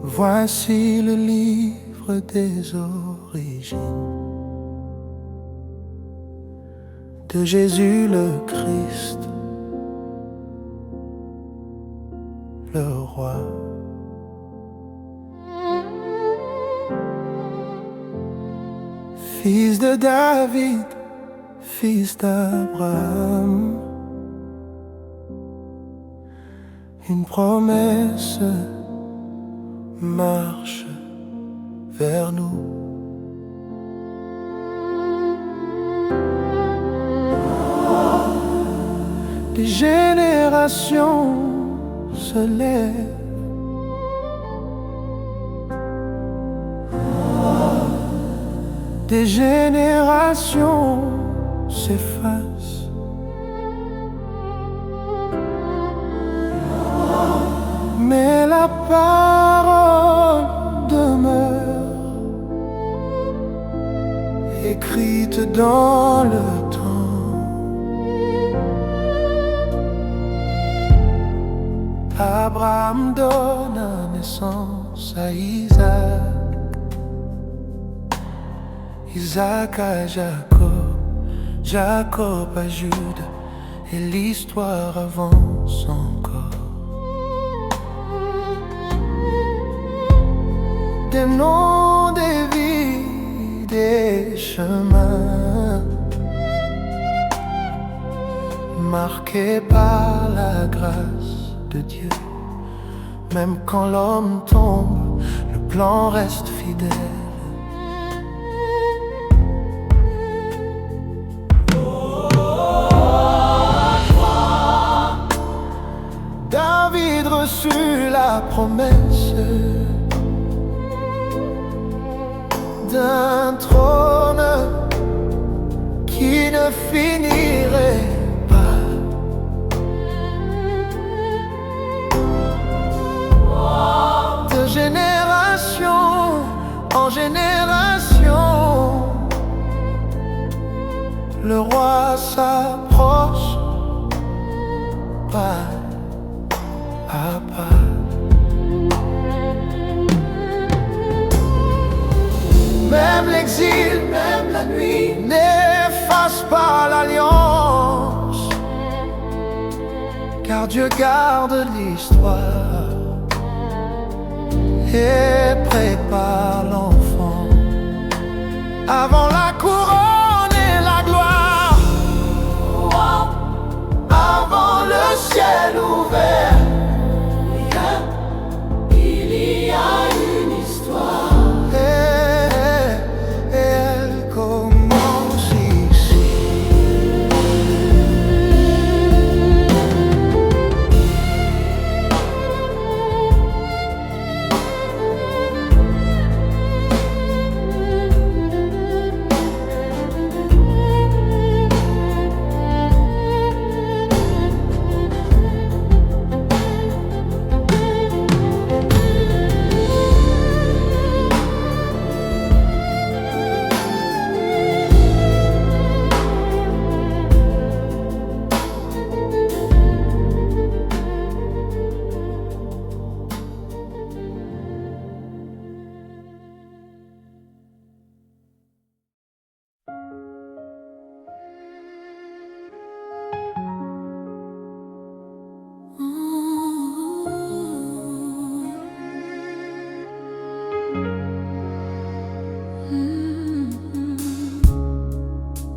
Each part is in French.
Voici le livre des origines de Jésus le Christ, le roi. Fils de David, fils d'Abraham, une promesse marche vers nous. Des générations se lèvent, des générations s'effacent, mais la parole demeure, écrite dans le temps. Abraham donna naissance à Isaac, Isaac à Jacob, Jacob à Jude, et l'histoire avance encore. Des noms, des vies, des chemins marqués par la grâce de Dieu. Même quand l'homme tombe, le plan reste fidèle. David reçut la promesse d'un trône qui ne finirait pas. De génération en génération, le roi s'approche pas à pas. Même l'exil, même la nuit n'efface pas l'alliance, car Dieu garde l'histoire et prépare l'enfant avant la couronne et la gloire, avant le ciel ouvert. Il y a une histoire.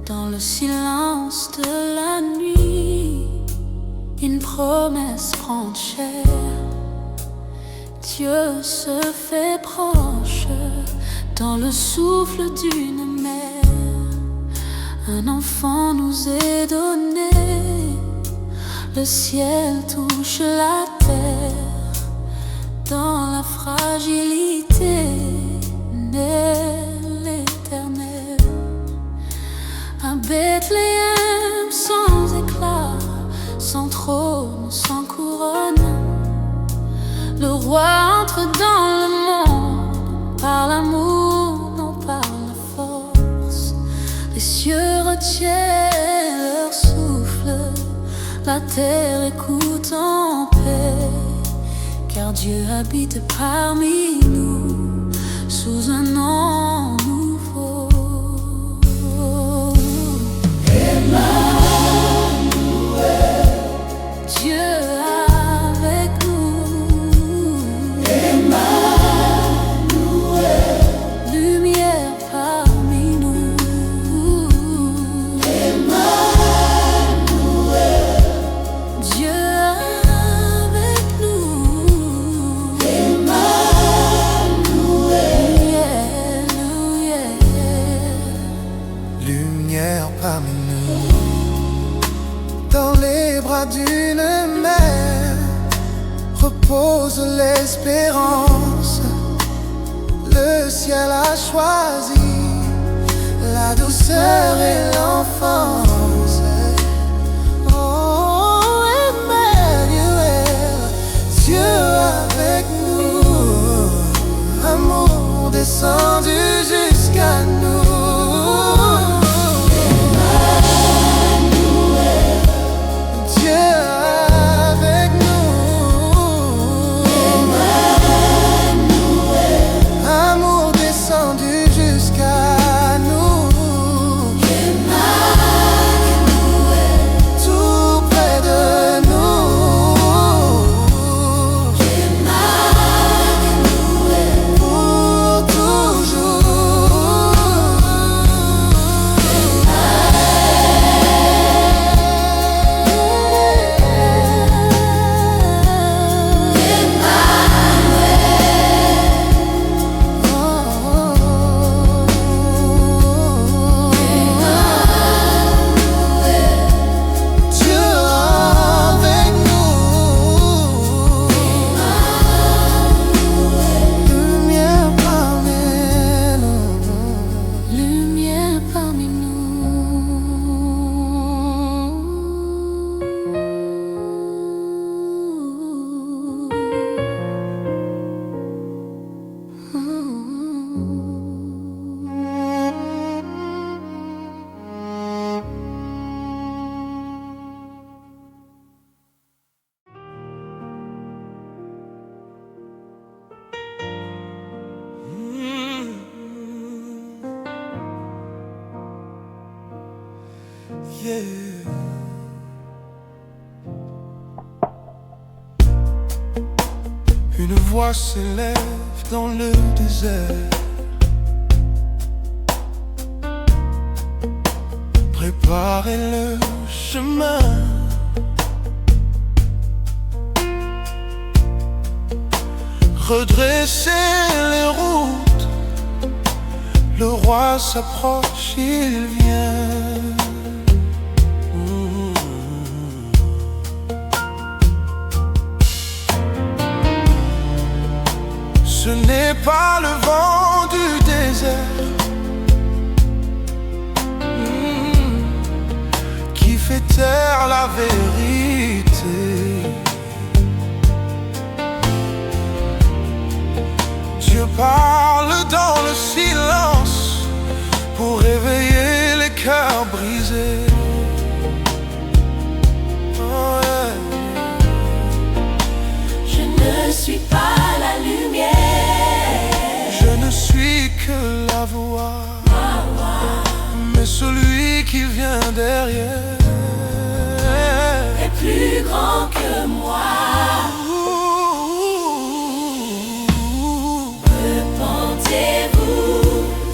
Dans le silence de la nuit, une promesse prend chair. Dieu se fait proche dans le souffle d'une mer. Un enfant nous est donné, le ciel touche la terre. Dans la fragilité naît l'Éternel. À Bethléem sans éclat, sans trône, sans couronne, le roi entre dans le monde par l'amour, non par la force. Les cieux retiennent leur souffle, la terre écoute en paix, car Dieu habite parmi nous sous un nom nouveau. Emmanuel, Dieu avec nous. Emmanuel, lumière parmi nous. Emmanuel, Dieu avec nous. Emmanuel, Lumière parmi nous, dans les bras d'une mère repose l'espérance. Le ciel a choisi la douceur et l'enfance. Oh, Emmanuel, Dieu avec nous, amour descendu jusqu'à nous. Une voix s'élève dans le désert. Préparez le chemin. Redressez les routes. Le roi s'approche, il vient. Ce n'est pas le vent du désert qui fait taire la vérité. Dieu parle dans le silence pour réveiller les cœurs brisés. Oh yeah. Je ne suis pas la lumière. Je ne suis que la voix, mais celui qui vient derrière est plus grand que moi. Repentez-vous.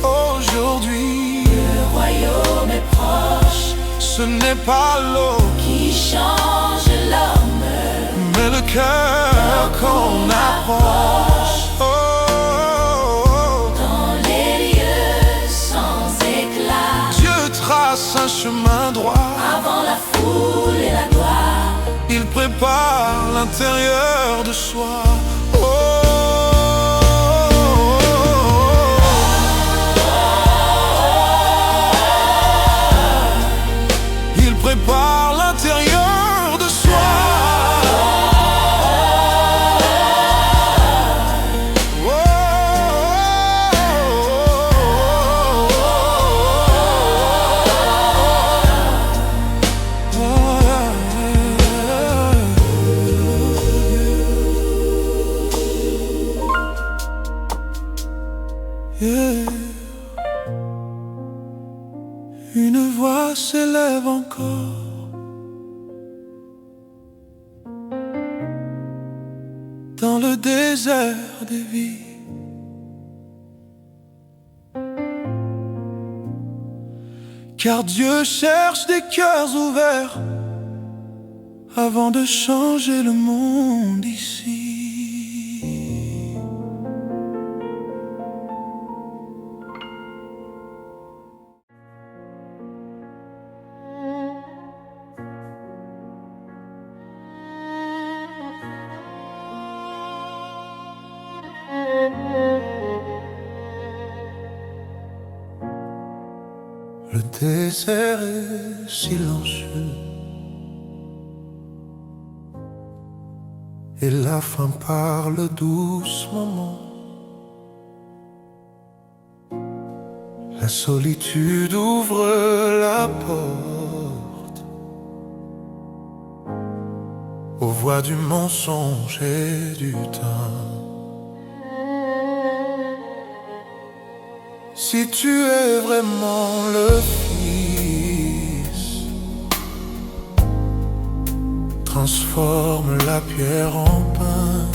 Aujourd'hui, le royaume est proche. Ce n'est pas l'eau qui change l'homme, mais le cœur qu'on approche. Un chemin droit avant la foule et la gloire. Il prépare l'intérieur de soi. Il prépare l'intérieur de soi. Yeah. Une voix s'élève encore dans le désert des vies. Car Dieu cherche des cœurs ouverts avant de changer le monde ici. Le désert est silencieux et la faim parle doucement. La solitude ouvre la porte aux voix du mensonge et du temps. Si tu es vraiment le Fils, transforme la pierre en pain.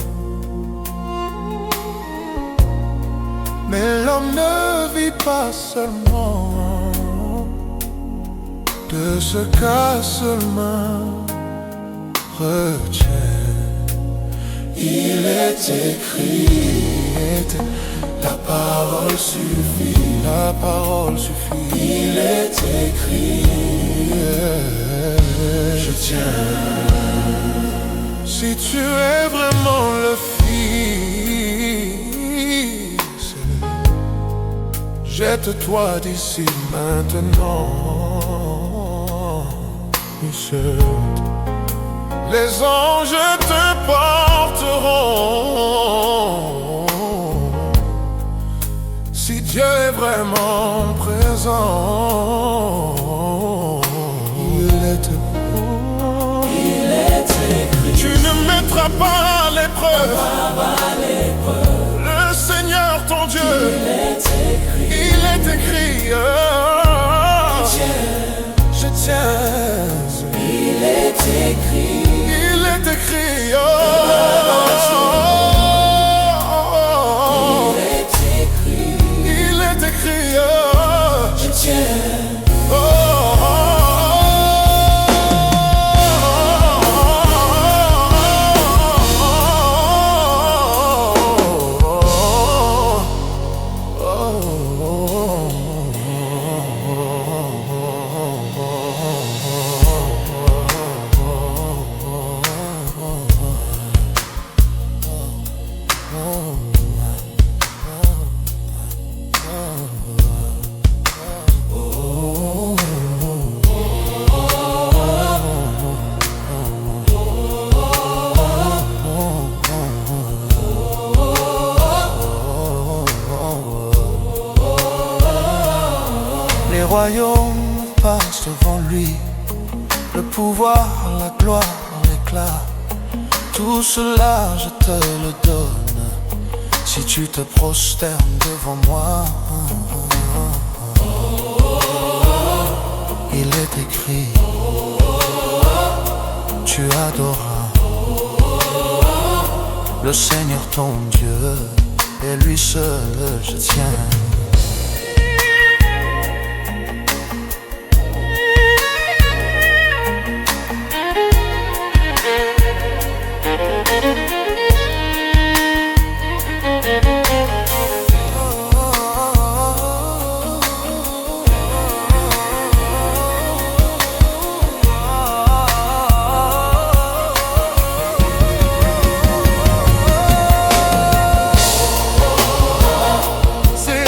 Mais l'homme ne vit pas seulement de ce qu'à seule main retient. Il est écrit, la parole suffit, la parole suffit. Il est écrit, je tiens. Si tu es vraiment le Fils, jette-toi d'ici maintenant. Les anges te porteront. Si Dieu est vraiment présent, il est écrit. Tu ne mettras pas à l'épreuve le Seigneur ton Dieu. Il est écrit. Je tiens. Il est écrit. Il est écrit. Je tiens. Les royaumes passent devant lui, le pouvoir, la gloire, l'éclat. Tout cela je te le donne, si tu te prosternes devant moi. Il est écrit, tu adoras le Seigneur ton Dieu, et lui seul je tiens. C'est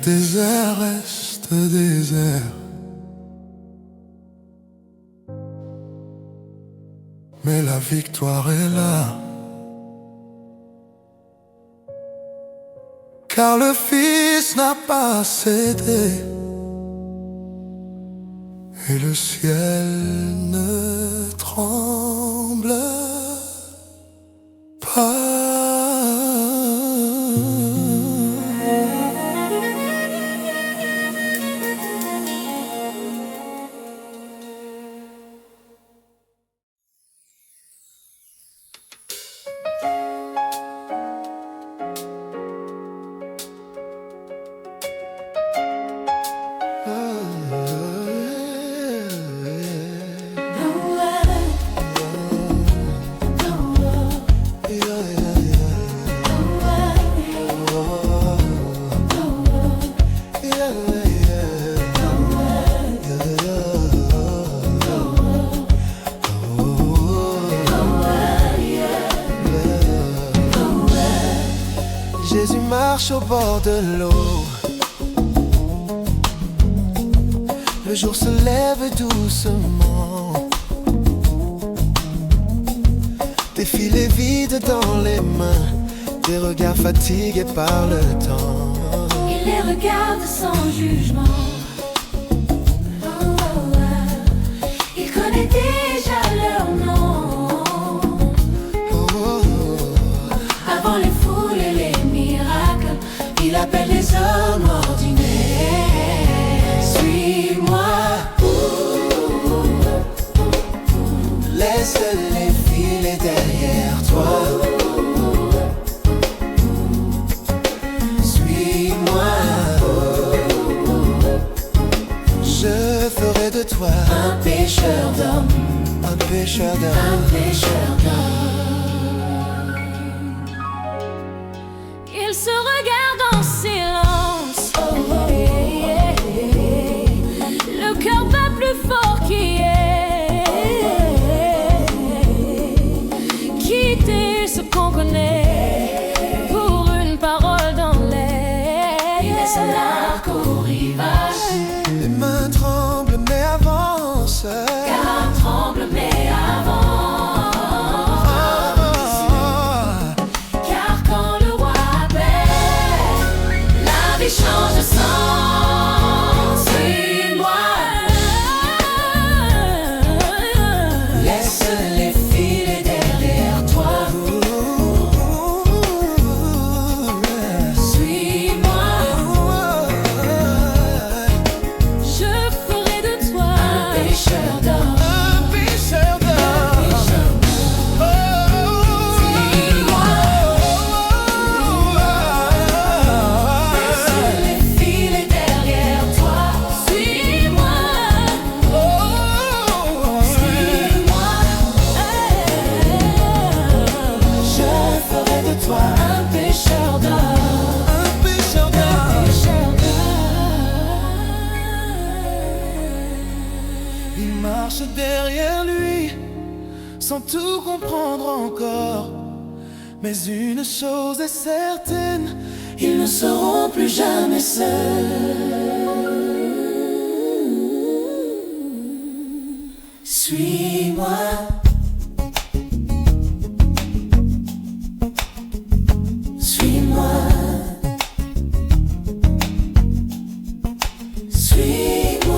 désert reste désert. Mais la victoire est là. Car le Fils n'a pas cédé. Et le ciel ne tremble pas. Jésus marche au bord de l'eau. Le jour se lève doucement. Des filets vides dans les mains, des regards fatigués par le temps. Il les regarde sans jugement. Il connaît déjà leur nom. Avant les foules et les miracles, il appelle les hommes ordinaires. Suis-moi. Laisse les filets derrière toi. Suis-moi. Je ferai de toi Un pêcheur d'hommes, un pêcheur un d'hommes. pêcheur d'hommes. Ils se regardent en silence. Le cœur bat plus fort qu'hier. Quitter ce qu'on connaît pour une parole dans l'air. Il laisse l'arc au rivage, Les mains tremblent mais avancent. car tremble mais avance. Car quand le roi appelle, la vie change de sens. Suis-moi. Laisse les filets derrière toi. Suis-moi. Je ferai de toi Un pêcheur d'hommes. Un pêcheur d'hommes. Laisse les filets derrière toi. Suis-moi. Suis-moi. Je ferai de toi Un pêcheur d'hommes. un pêcheur d'hommes. Pêcheur d'hommes. Il marche derrière lui, sans tout comprendre encore. Mais une chose est certaine, Ils ne seront plus jamais seuls. Suis-moi. Suis-moi. Suis-moi.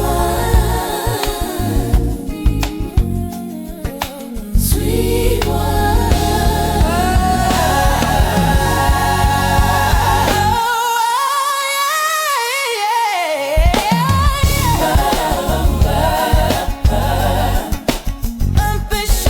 un péché.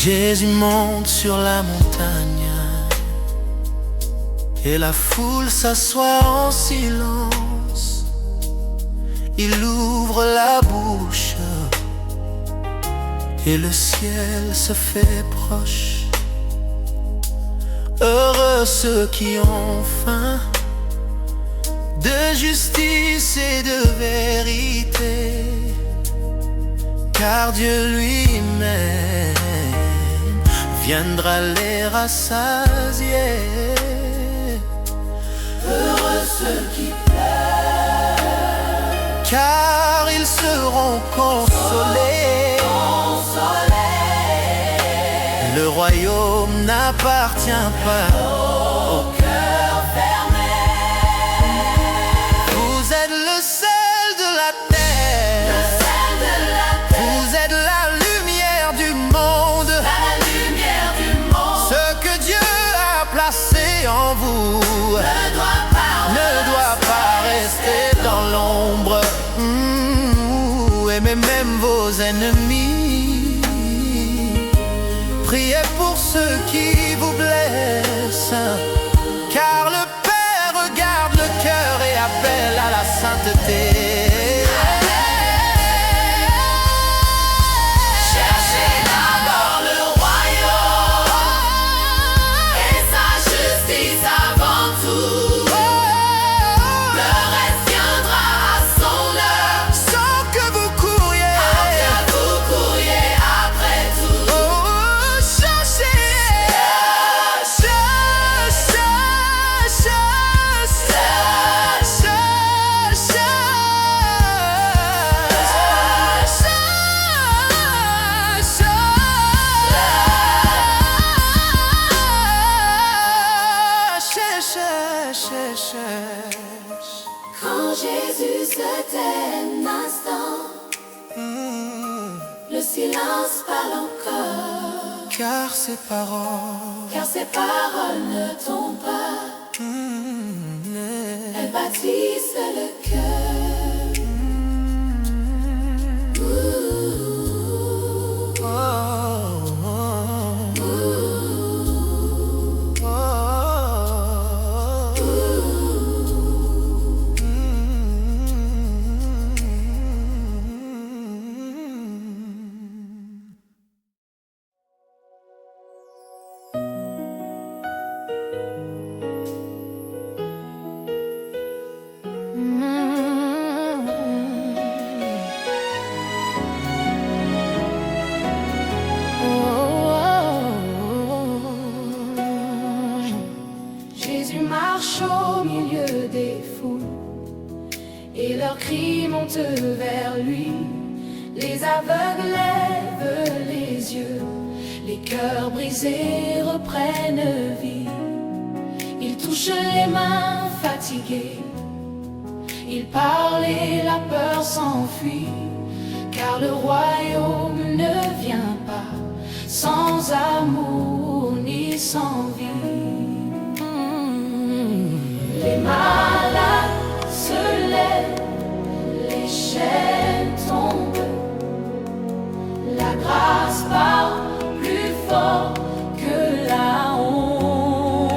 Jésus monte sur la montagne et la foule s'assoit en silence. Il ouvre la bouche et le ciel se fait proche. Heureux ceux qui ont faim de justice et de vérité, car Dieu lui-même viendra les rassasier. Heureux ceux qui pleurent, car ils seront consolés. Le royaume n'appartient pas au cœur fermé. Vous êtes le sel de la terre, Le sel de la terre, vous êtes la lumière du monde, la lumière du monde. Ce que Dieu a placé en vous Ne doit pas rester dans l'ombre. Aimez même vos ennemis. Priez pour ceux qui vous blessent, car le Père regarde le cœur et appelle à la sainteté. Cherchez d'abord le royaume et sa justice avant tout. Le reste viendra à son heure, Sans que vous couriez, que vous couriez après tout. Quand Jésus se tait un instant, le silence parle encore, car ces paroles, car ses paroles ne tombent pas, elles bâtissent le cœur. Jésus marche au milieu des foules et leurs cris montent vers lui. Les aveugles lèvent les yeux, les cœurs brisés reprennent vie. Il touche les mains fatiguées, il parle et la peur s'enfuit, car le royaume ne vient pas sans amour ni sans vie. Les malades se lèvent, les chaînes tombent, la grâce parle plus fort que la honte.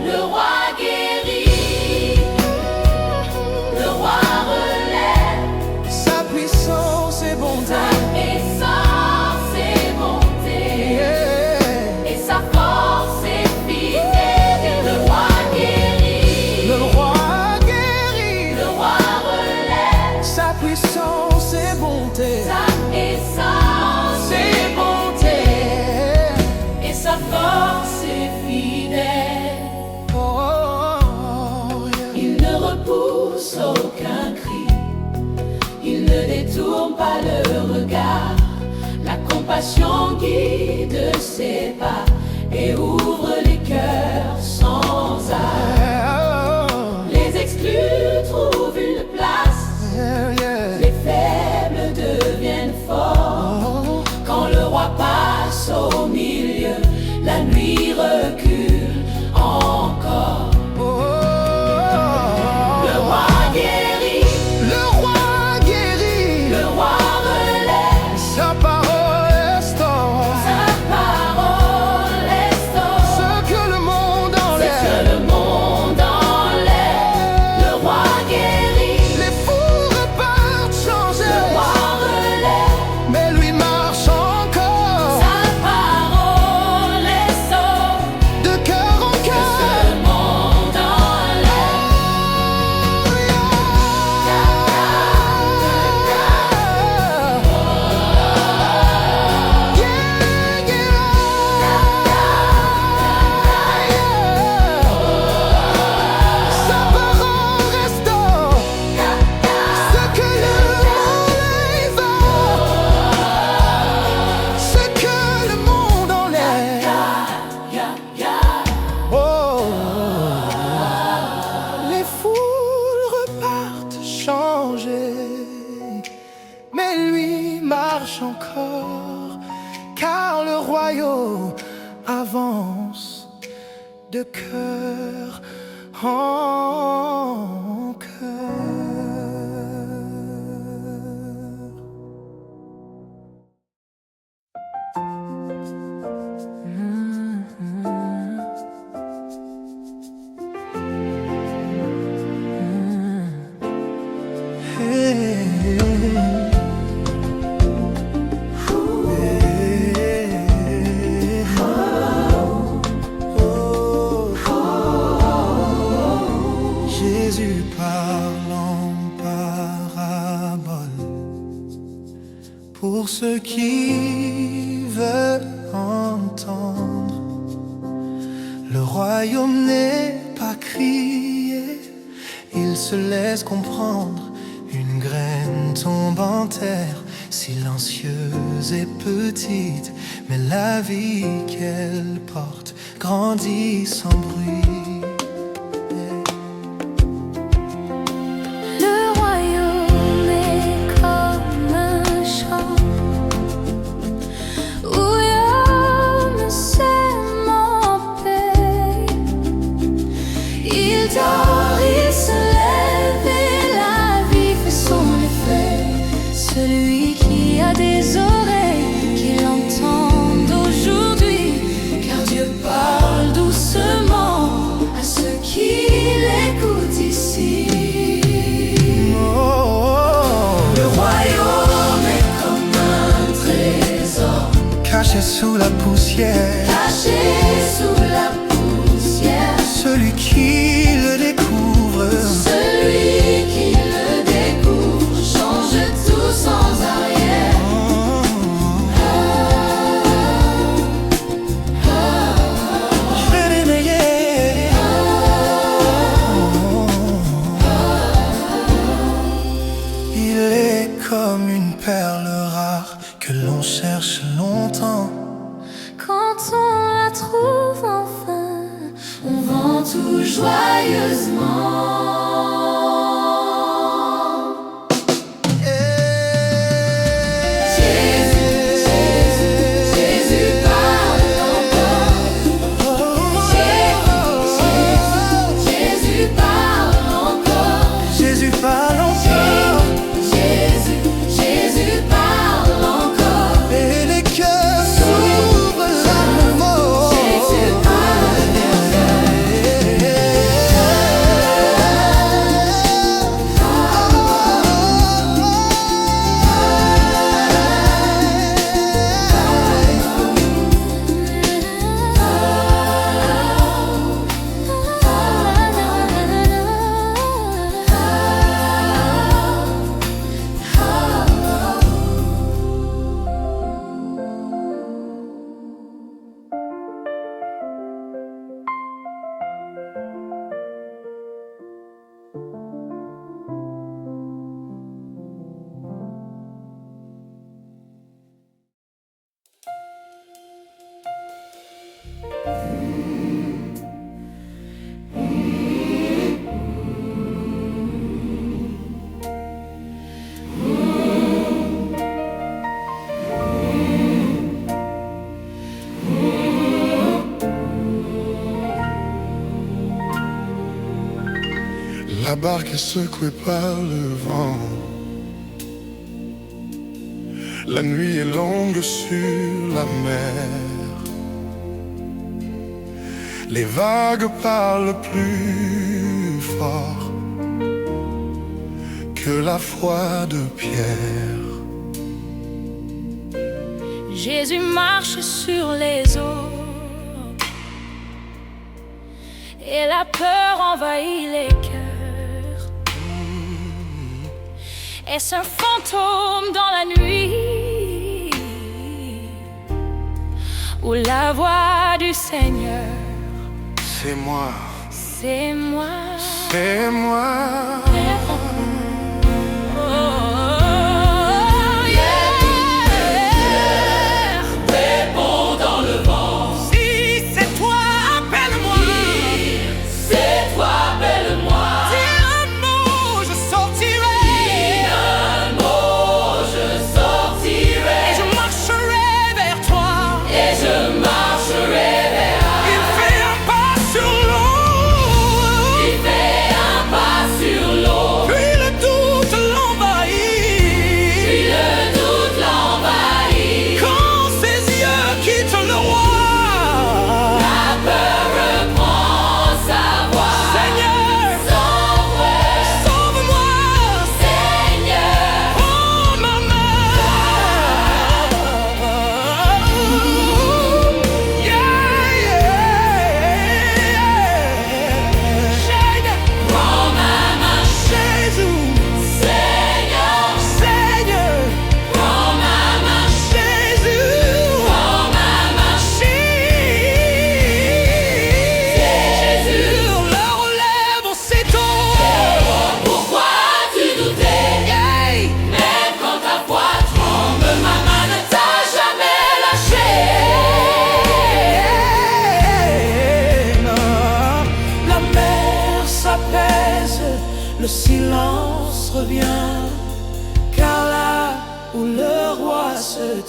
Le roi guérit, le roi relève, sa puissance et bonté. sa puissance et bonté, et sa force est fidèle. Le roi guérit, Le roi guérit, le roi relève, sa puissance et bonté. sa puissance et bonté, et sa force est fidèle. Il ne repousse aucun cri, il ne détourne pas le regard. La compassion guide ses pas et ouvre les cœurs sans art. Les exclus trouvent une place, les faibles deviennent forts. Quand le roi passe au milieu, la nuit recule encore. Le roi guérit, Le roi guérit, le roi relève, sa parole restaure. royaume avance de cœur en cœur. Jésus parle en parabole pour ceux qui veulent entendre. Le royaume n'est pas crié, il se laisse comprendre. Une graine tombe en terre, silencieuse et petite, mais la vie qu'elle porte grandit sans bruit. Il se lève et la vie fait son effet. Celui qui a des oreilles, qu'il entende aujourd'hui, car Dieu parle doucement à ceux qui l'écoutent ici. Le royaume est comme un trésor Caché sous la poussière, caché sous la poussière. celui qui le découvre, Celui qui le découvre change tout sans arrière. je vais l'éveiller. Il est comme une perle rare que l'on cherche longtemps. Quand on la trouve enfin, on vend tout joyeusement. Jésus parle encore. Jésus parle encore. Jésus parle encore, Jésus parle encore. et les cœurs s'ouvrent à nouveau. Jésus parle La barque est secouée par le vent. La nuit est longue sur la mer. Les vagues parlent plus fort que la foi de Pierre. Jésus marche sur les eaux et la peur envahit les cœurs. Est-ce un fantôme dans la nuit ou la voix du Seigneur? C'est moi, C'est moi. c'est moi. Oh, yeah. Réponds dans le vent. Si c'est toi, appelle-moi. C'est toi, appelle-moi. Dis un mot, je sortirai. Un mot, je sortirai. Et je marcherai vers toi. Et je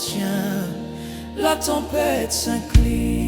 appartient, la tempête s'incline.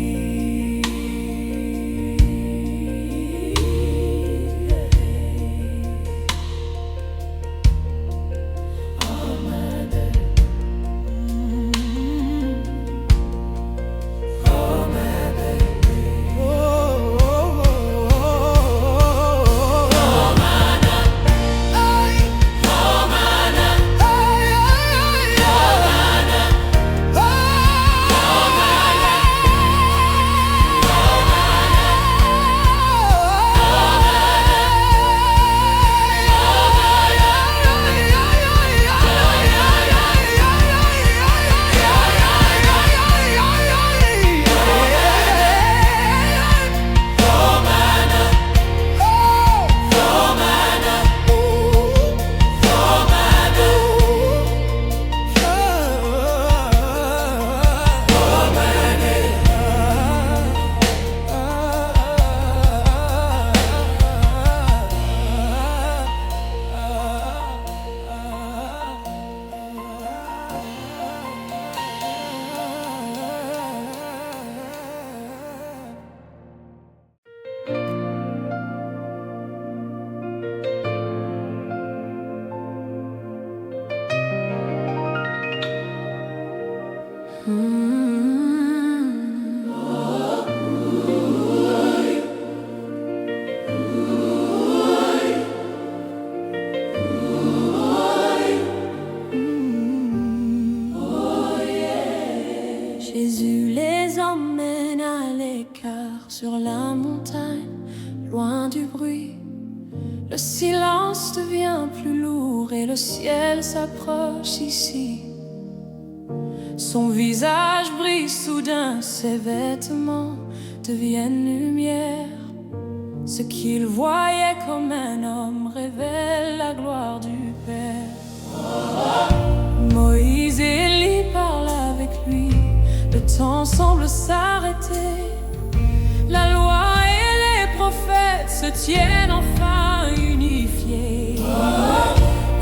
Jésus les emmène à l'écart sur la montagne, loin du bruit. Le silence devient plus lourd et le ciel s'approche ici. Son visage brille soudain, ses vêtements deviennent lumière. Ce qu'il voyait comme un homme révèle la gloire du Père. Moïse et Élie parlent avec lui, le temps semble s'arrêter. La loi et les prophètes se tiennent enfin unifiés.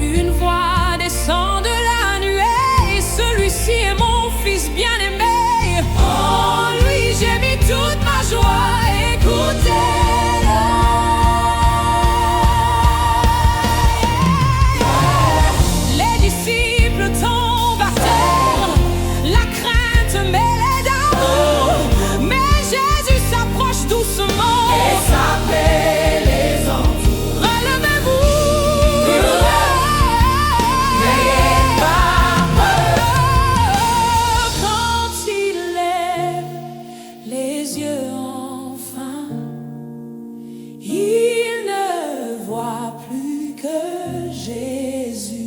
Une voix descend de la nuée, celui-ci est mon fils bien-aimé. En lui j'ai mis toute ma joie, écoutez-le. Les disciples tombent à terre, la crainte mêlée d'amour, mais Jésus s'approche doucement et sa paix les entoure. Relevez-vous, n'ayez pas peur. Quand il lève les yeux enfin, il ne voit plus que Jésus.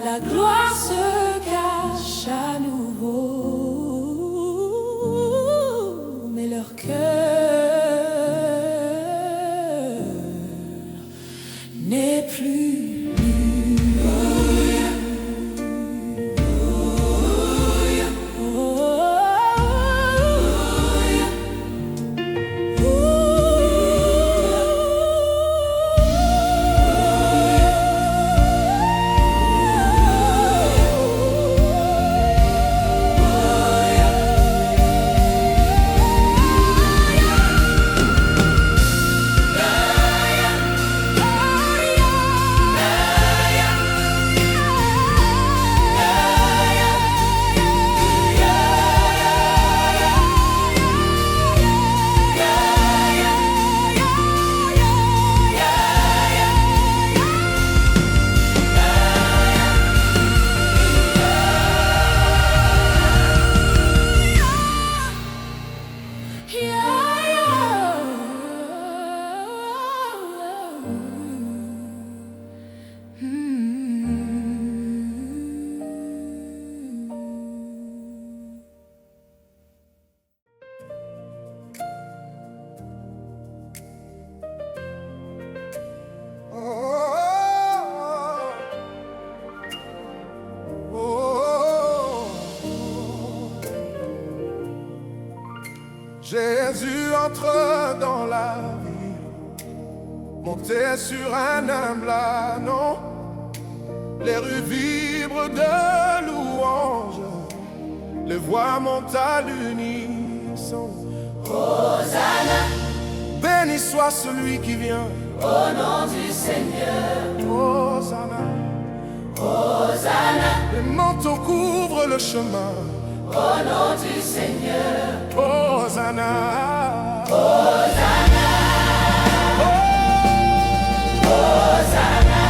La gloire se cache à nouveau, mais leur cœur n'est plus Jésus entre dans la ville, monté sur un humble ânon. Les rues vibrent de louanges, les voix montent à l'unisson. Hosanna, Béni soit celui qui vient. au nom du Seigneur. Hosanna, Hosanna, les manteaux couvrent le chemin. au nom du Seigneur. Hosanna, Hosanna, Hosanna,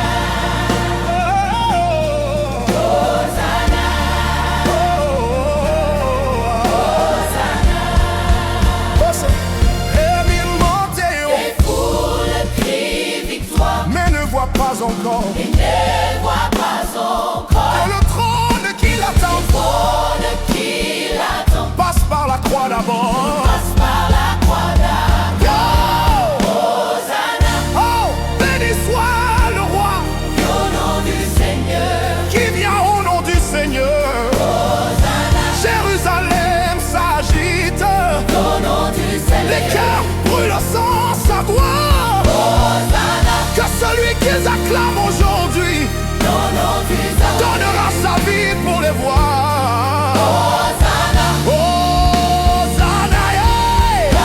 Hosanna, les foules crient victoire, mais ne voit pas encore et ne voient pas encore que le trône qui l'attend le trône qui l'attend. passe par la croix d'abord. Passe par la croix d'abord. Hosanna, Oh, béni soit le roi au nom du Seigneur. qui vient au nom du Seigneur. Hosanna, Jérusalem s'agite, au nom du Seigneur. les cœurs brûlent sans savoir Hosanna, que celui qu'ils acclament aujourd'hui au nom du Seigneur. donnera sa vie pour les voir. Hosanna, Hosanna, yeah.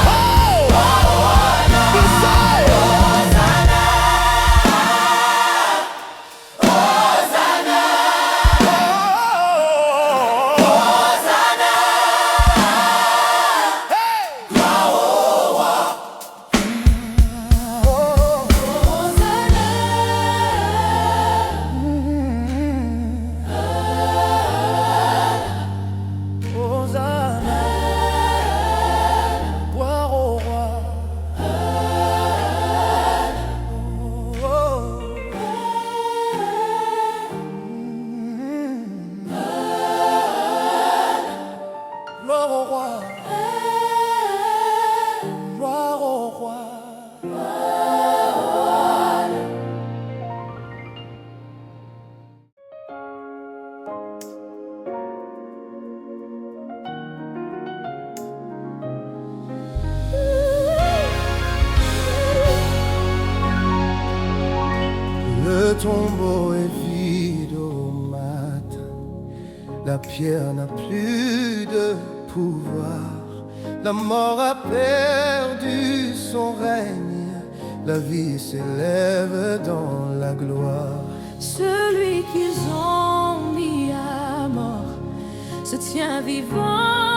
Oh, Messiah. Hosanna, gloire au roi. Gloire au roi. Gloire au roi. Le tombeau est vide au matin. La pierre n'a plus de pouvoir. La mort a perdu son règne. La vie s'élève dans la gloire. Celui qu'ils ont mis à mort se tient vivant